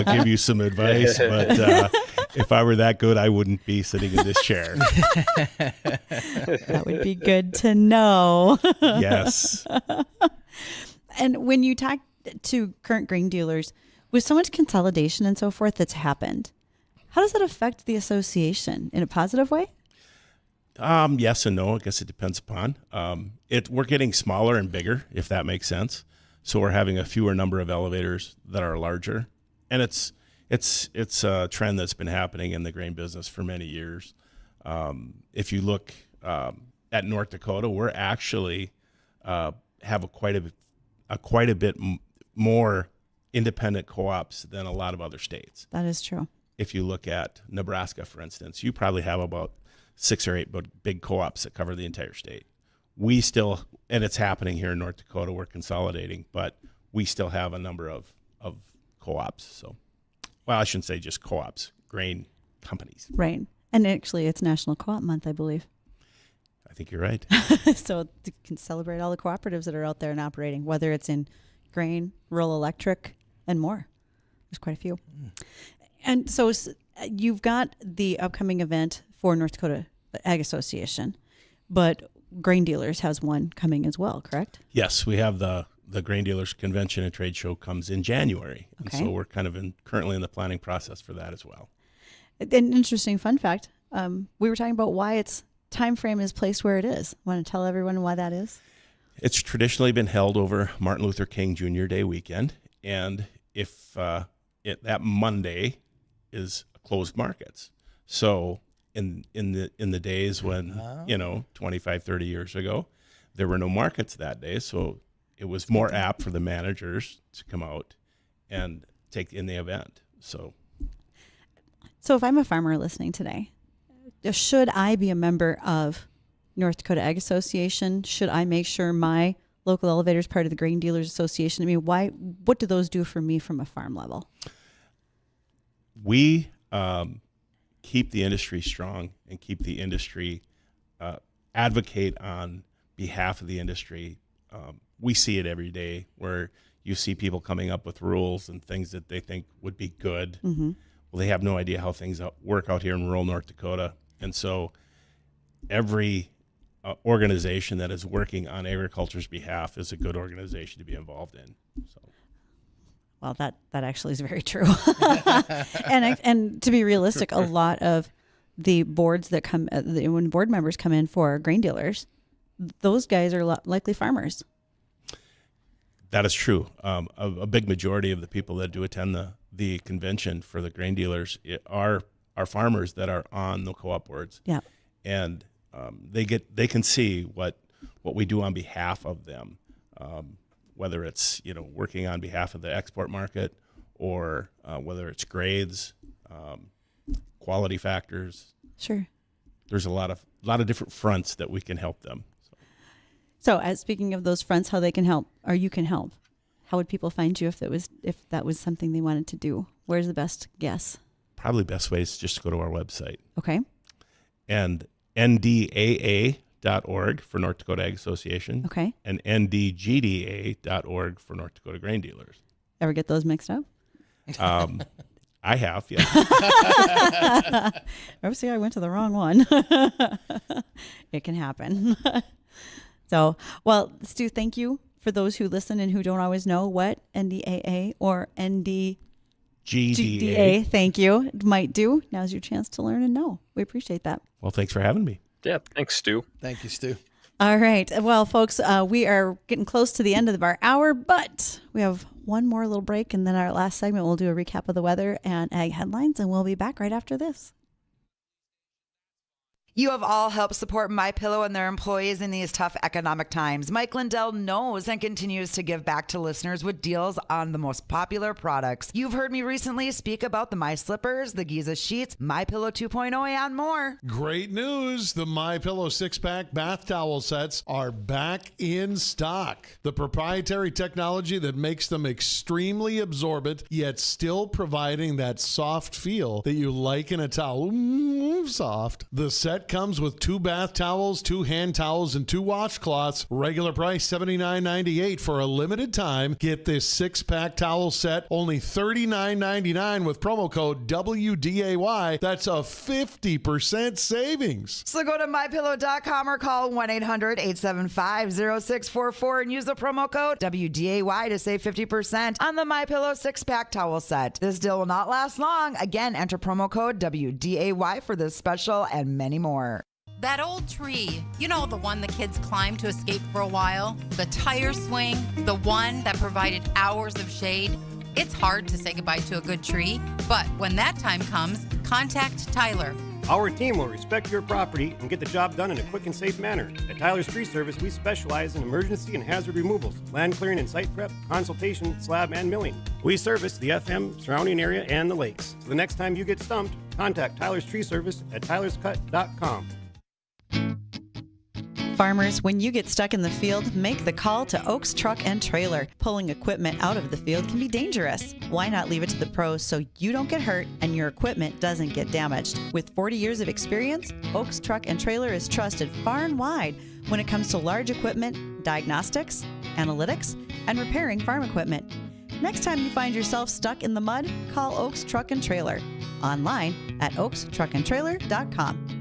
can give you some advice, but if I were that good, I wouldn't be sitting in this chair. That would be good to know. Yes. And when you talk to current grain dealers, with so much consolidation and so forth that's happened, how does that affect the association in a positive way? Yes and no. I guess it depends upon. We're getting smaller and bigger, if that makes sense. So we're having a fewer number of elevators that are larger, and it's a trend that's been happening in the grain business for many years. If you look at North Dakota, we're actually have quite a bit more independent co-ops than a lot of other states. That is true. If you look at Nebraska, for instance, you probably have about 6 or 8 big co-ops that cover the entire state. We still, and it's happening here in North Dakota, we're consolidating, but we still have a number of co-ops. So well, I shouldn't say just co-ops, grain companies. Right. And actually, it's National Co-op Month, I believe. I think you're right. So you can celebrate all the cooperatives that are out there and operating, whether it's in grain, rural electric, and more. There's quite a few. And so you've got the upcoming event for North Dakota Ag Association, but Grain Dealers has one coming as well, correct? Yes, we have the Grain Dealers Convention and Trade Show comes in January. Okay. And so we're kind of currently in the planning process for that as well. An interesting fun fact. We were talking about why its time frame is placed where it is. Want to tell everyone why that is? It's traditionally been held over Martin Luther King Jr. Day weekend, and if that Monday is closed markets. So in the days when 25, 30 years ago, there were no markets that day, so it was more apt for the managers to come out and take in the event. So if I'm a farmer listening today, should I be a member of North Dakota Ag Association? Should I make sure my local elevator is part of the Grain Dealers Association? I mean, what do those do for me from a farm level? We keep the industry strong and keep the industry, advocate on behalf of the industry. We see it every day where you see people coming up with rules and things that they think would be good. Mm-hmm. Well, they have no idea how things work out here in rural North Dakota. And so every organization that is working on agriculture's behalf is a good organization to be involved in. So. Well, that actually is very true. and to be realistic, a lot of the boards that come, when board members come in for Grain Dealers, those guys are likely farmers. That is true. A big majority of the people that do attend the convention for the Grain Dealers are farmers that are on the co-op boards. Yeah. And they can see what we do on behalf of them, whether it's working on behalf of the export market or whether it's grades, quality factors. Sure. There's a lot of different fronts that we can help them. So, as speaking of those fronts, how they can help, or you can help, how would people find you if that was something they wanted to do? Where's the best guess? Probably best way is just to go to our website. Okay. And NDAA.org for North Dakota Ag Association. Okay. And NDGDA.org for North Dakota Grain Dealers. Ever get those mixed up? I have, yeah. Obviously, I went to the wrong one. It can happen. So, well, Stu, thank you for those who listen and who don't always know what NDAA or NDGDA, thank you, might do. Now's your chance to learn and know. We appreciate that. Well, thanks for having me. Yeah, thanks, Stu. Thank you, Stu. All right. Well, folks, we are getting close to the end of our hour, but we have one more little break, and then our last segment, we'll do a recap of the weather and ag headlines, and we'll be back right after this. You have all helped support MyPillow and their employees in these tough economic times. Mike Lindell knows and continues to give back to listeners with deals on the most popular products. You've heard me recently speak about the My Slippers, the Giza Sheets, MyPillow 2.0, and more. Great news! The MyPillow 6-pack bath towel sets are back in stock. The proprietary technology that makes them extremely absorbent, yet still providing that soft feel that you like in a towel. Soft. The set comes with 2 bath towels, 2 hand towels, and 2 washcloths. Regular price $79.98 for a limited time. Get this 6-pack towel set only $39.99 with promo code WDAY. That's a 50% savings. So go to MyPillow.com or call 1-800-875-0644 and use the promo code WDAY to save 50% on the MyPillow 6-pack towel set. This deal will not last long. Again, enter promo code WDAY for this special and many more. That old tree, you know, the one the kids climbed to escape for a while, the tire swing, the one that provided hours of shade. It's hard to say goodbye to a good tree, but when that time comes, contact Tyler. Our team will respect your property and get the job done in a quick and safe manner. At Tyler's Tree Service, we specialize in emergency and hazard removals, land clearing and site prep, consultation, slab, and milling. We service the FM, surrounding area, and the lakes. So the next time you get stumped, contact Tyler's Tree Service at tylerscut.com. Farmers, when you get stuck in the field, make the call to Oaks Truck and Trailer. Pulling equipment out of the field can be dangerous. Why not leave it to the pros so you don't get hurt and your equipment doesn't get damaged? With 40 years of experience, Oaks Truck and Trailer is trusted far and wide when it comes to large equipment, diagnostics, analytics, and repairing farm equipment. Next time you find yourself stuck in the mud, call Oaks Truck and Trailer. Online at oakstruckandtrailer.com.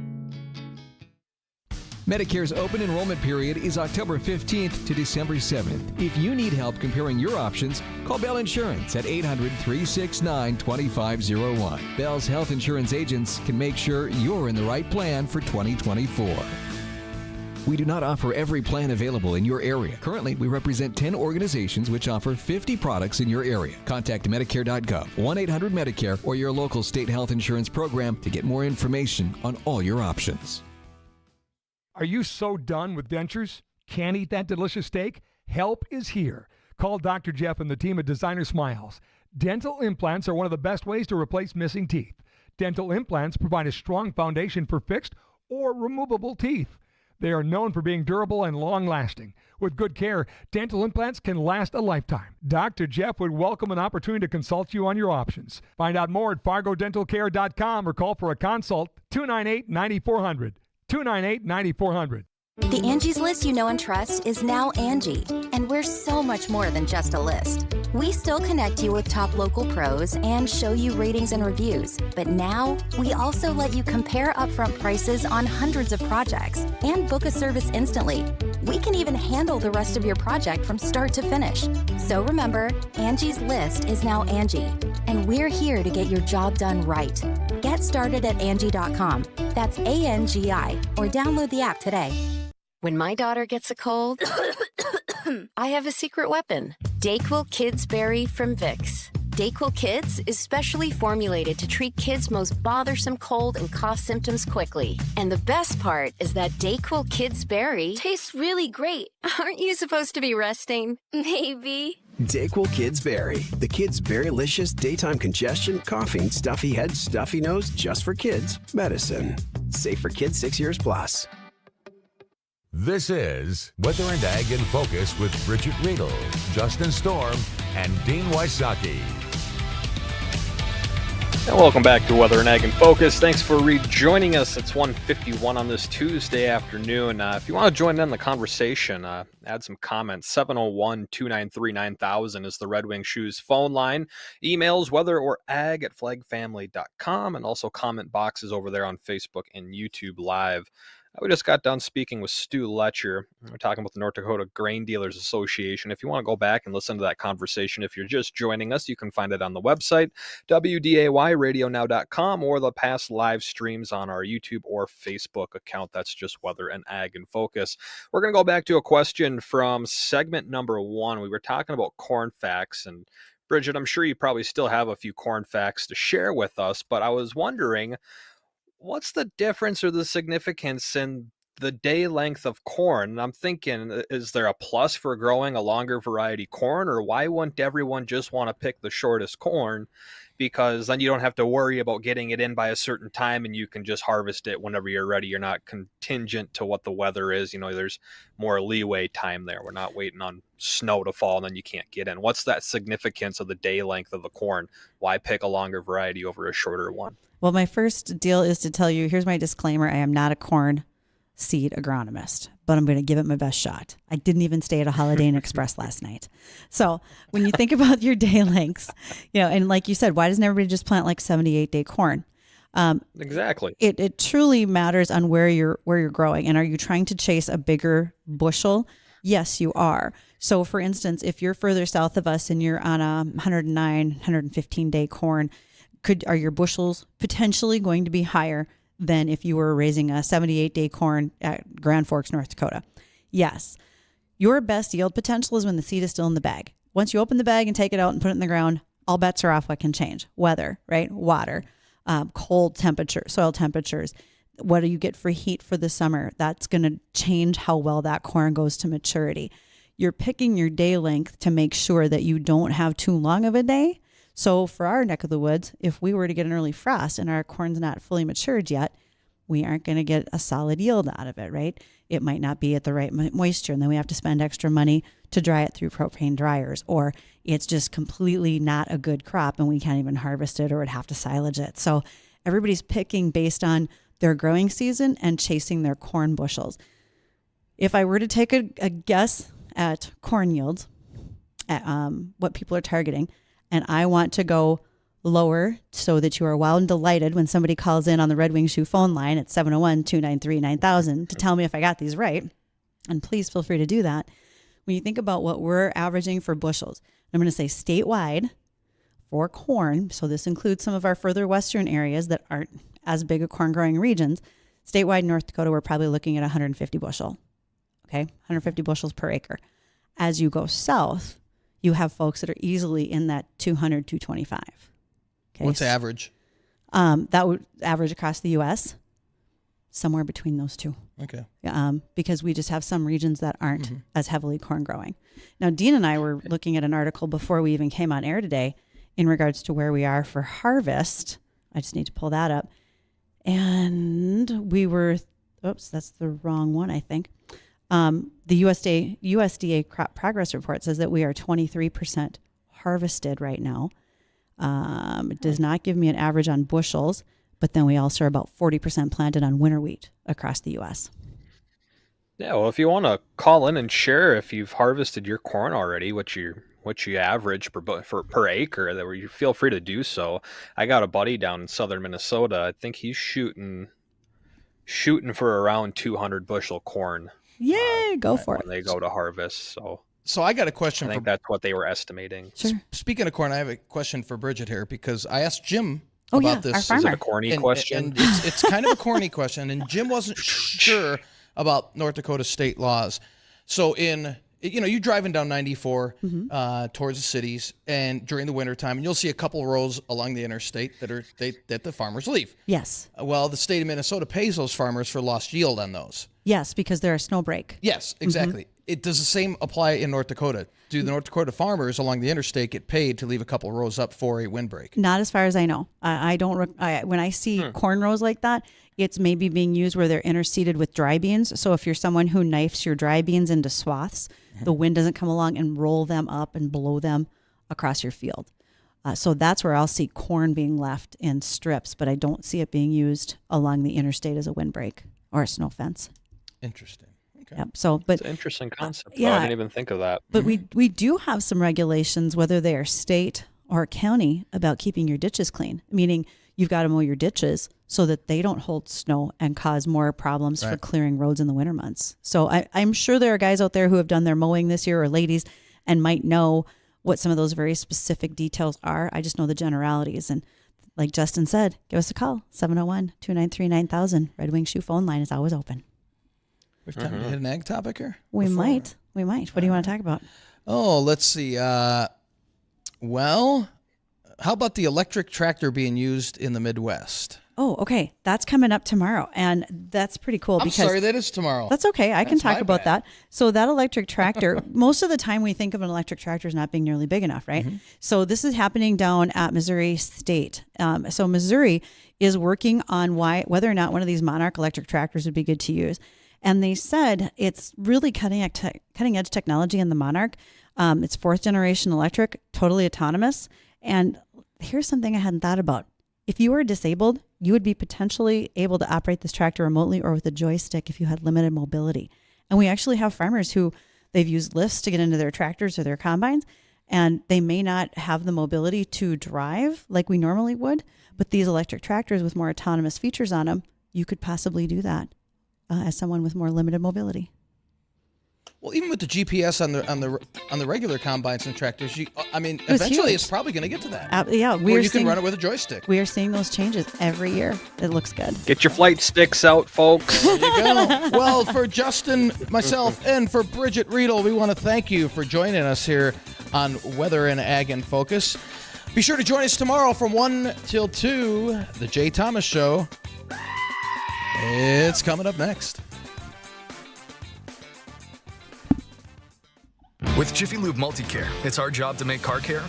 Medicare's open enrollment period is October 15th to December 7th. If you need help comparing your options, call Bell Insurance at 800-369-2501. Bell's health insurance agents can make sure you're in the right plan for 2024. We do not offer every plan available in your area. Currently, we represent 10 organizations which offer 50 products in your area. Contact Medicare.gov, 1-800-MEDICARE, or your local state health insurance program to get more information on all your options. Are you so done with dentures? Can't eat that delicious steak? Help is here. Call Dr. Jeff and the team at Designer Smiles. Dental implants are one of the best ways to replace missing teeth. Dental implants provide a strong foundation for fixed or removable teeth. They are known for being durable and long-lasting. With good care, dental implants can last a lifetime. Dr. Jeff would welcome an opportunity to consult you on your options. Find out more at FargoDentalCare.com or call for a consult 298-9400. 298-9400. The Angie's List you know and trust is now Angie, and we're so much more than just a list. We still connect you with top local pros and show you ratings and reviews, but now we also let you compare upfront prices on hundreds of projects and book a service instantly. We can even handle the rest of your project from start to finish. So remember, Angie's List is now Angie, and we're here to get your job done right. Get started at Angie.com. That's ANGI, or download the app today. When my daughter gets a cold, I have a secret weapon. DayQuil Kids Berry from Vicks. DayQuil Kids is specially formulated to treat kids' most bothersome cold and cough symptoms quickly. And the best part is that DayQuil Kids Berry tastes really great. Aren't you supposed to be resting? Maybe. DayQuil Kids Berry. The Kids Berrylicious daytime congestion, coughing, stuffy head, stuffy nose, just for kids medicine. Safe for kids 6 years plus. This is Weather and Ag in Focus with Bridgette Readel, Justin Storm, and Dean Wysocki. And welcome back to Weather and Ag in Focus. Thanks for rejoining us. It's 1:51 on this Tuesday afternoon. If you want to join in the conversation, add some comments. 701-293-9000 is the Red Wing Shoes phone line. Emails, weather or ag at flagfamily.com, and also comment boxes over there on Facebook and YouTube Live. We just got done speaking with Stu Letcher. We're talking about the North Dakota Grain Dealers Association. If you want to go back and listen to that conversation, if you're just joining us, you can find it on the website, WDAYradionow.com, or the past live streams on our YouTube or Facebook account. That's just Weather and Ag in Focus. We're going to go back to a question from segment number 1. We were talking about corn facts, and Bridgette, I'm sure you probably still have a few corn facts to share with us, but I was wondering, what's the difference or the significance in the day length of corn? And I'm thinking, is there a plus for growing a longer variety corn, or why wouldn't everyone just want to pick the shortest corn? Because then you don't have to worry about getting it in by a certain time, and you can just harvest it whenever you're ready. You're not contingent to what the weather is. You know, there's more leeway time there. We're not waiting on snow to fall and then you can't get in. What's that significance of the day length of the corn? Why pick a longer variety over a shorter one? Well, my first deal is to tell you, here's my disclaimer. I am not a corn seed agronomist, but I'm going to give it my best shot. I didn't even stay at a Holiday Inn Express last night. So when you think about your day lengths, you know, and like you said, why doesn't everybody just plant like 78-day corn? Exactly. It truly matters on where you're growing. And are you trying to chase a bigger bushel? Yes, you are. So for instance, if you're further south of us and you're on a 109, 115-day corn, are your bushels potentially going to be higher than if you were raising a 78-day corn at Grand Forks, North Dakota? Yes. Your best yield potential is when the seed is still in the bag. Once you open the bag and take it out and put it in the ground, all bets are off. What can change? Weather, right? Water, cold temperature, soil temperatures. What do you get for heat for the summer? That's going to change how well that corn goes to maturity. You're picking your day length to make sure that you don't have too long of a day. So for our neck of the woods, if we were to get an early frost and our corn's not fully matured yet, we aren't going to get a solid yield out of it, right? It might not be at the right moisture, and then we have to spend extra money to dry it through propane dryers, or it's just completely not a good crop and we can't even harvest it or would have to silage it. So everybody's picking based on their growing season and chasing their corn bushels. If I were to take a guess at corn yields, at what people are targeting, and I want to go lower so that you are well and delighted when somebody calls in on the Red Wing Shoe phone line at 701-293-9000 to tell me if I got these right, and please feel free to do that. When you think about what we're averaging for bushels, I'm going to say statewide for corn, so this includes some of our further western areas that aren't as big a corn growing regions. Statewide North Dakota, we're probably looking at 150 bushel. Okay, 150 bushels per acre. As you go south, you have folks that are easily in that 200, 225. Okay. What's average? That would average across the U.S. somewhere between those two. Okay. Because we just have some regions that aren't as heavily corn growing. Now, Dean and I were looking at an article before we even came on air today in regards to where we are for harvest. I just need to pull that up. And we were, oops, that's the wrong one, I think. The USDA crop progress report says that we are 23% harvested right now. It does not give me an average on bushels, but then we also are about 40% planted on winter wheat across the U.S. Yeah, well, if you want to call in and share if you've harvested your corn already, what you average per acre, that you feel free to do so. I got a buddy down in southern Minnesota. I think he's shooting for around 200 bushel corn. Yay, go for it. When they go to harvest. So I got a question. I think that's what they were estimating. Sure. Speaking of corn, I have a question for Bridgette here because I asked Jim about this. Our farmer. Is it a corny question? And it's kind of a corny question, and Jim wasn't sure about North Dakota state laws. So you're driving down 94 towards the cities, and during the wintertime, and you'll see a couple of rows along the interstate that the farmers leave. Yes. Well, the state of Minnesota pays those farmers for lost yield on those. Yes, because they're a snow break. Yes, exactly. Does the same apply in North Dakota? Do the North Dakota farmers along the interstate get paid to leave a couple of rows up for a windbreak? Not as far as I know. I don't. When I see corn rows like that, it's maybe being used where they're interseeded with dry beans. So if you're someone who knifes your dry beans into swaths, the wind doesn't come along and roll them up and blow them across your field. So that's where I'll see corn being left in strips, but I don't see it being used along the interstate as a windbreak or a snow fence. Interesting. Okay. Yep. So, but it's an interesting concept. yeah, I didn't even think of that. But we do have some regulations, whether they are state or county, about keeping your ditches clean. Meaning you've got to mow your ditches so that they don't hold snow and cause more problems for clearing roads in the winter months. So I'm sure there are guys out there who have done their mowing this year, or ladies, and might know what some of those very specific details are. I just know the generalities. And like Justin said, give us a call, 701-293-9000. Red Wing Shoe phone line is always open. We have time to hit an ag topic here? We might. What do you want to talk about? Oh, let's see. Well, how about the electric tractor being used in the Midwest? Oh, okay. That's coming up tomorrow, and that's pretty cool. I'm sorry, that is tomorrow. That's okay. I can talk about that. So that electric tractor, most of the time we think of an electric tractor as not being nearly big enough, right? So this is happening down at Missouri State. So Missouri is working on whether or not one of these Monarch electric tractors would be good to use. And they said it's really cutting edge technology in the Monarch. It's 4th generation electric, totally autonomous. And here's something I hadn't thought about. If you were disabled, you would be potentially able to operate this tractor remotely or with a joystick if you had limited mobility. And we actually have farmers who they've used lifts to get into their tractors or their combines, and they may not have the mobility to drive like we normally would, but these electric tractors with more autonomous features on them, you could possibly do that as someone with more limited mobility. Well, even with the GPS on the regular combines and tractors, eventually it's probably going to get to that. Where you can run it with a joystick. We are seeing those changes every year. It looks good. Get your flight sticks out, folks. There you go. Well, for Justin, myself, and for Bridgette Readel, we want to thank you for joining us here on Weather and Ag in Focus. Be sure to join us tomorrow from 1 till 2, The Jay Thomas Show. It's coming up next. With Jiffy Lube Multicare, it's our job to make car care